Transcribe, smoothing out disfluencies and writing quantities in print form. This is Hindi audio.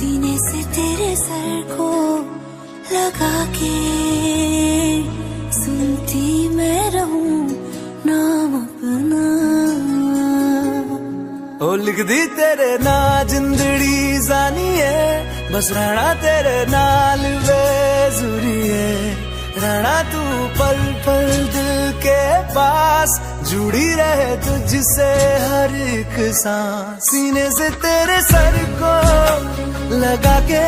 सीने से तेरे सर को लगा के सुनती मैं रहूं नाम अपना। ओ लिख दी तेरे ना जिंदड़ी जानी है, बस रहना तेरे नाल बेजुरी है। रहना तू पल पल दिल के पास, जुड़ी रहे तुझसे हर एक सांस। सीने से तेरे सर को लगा के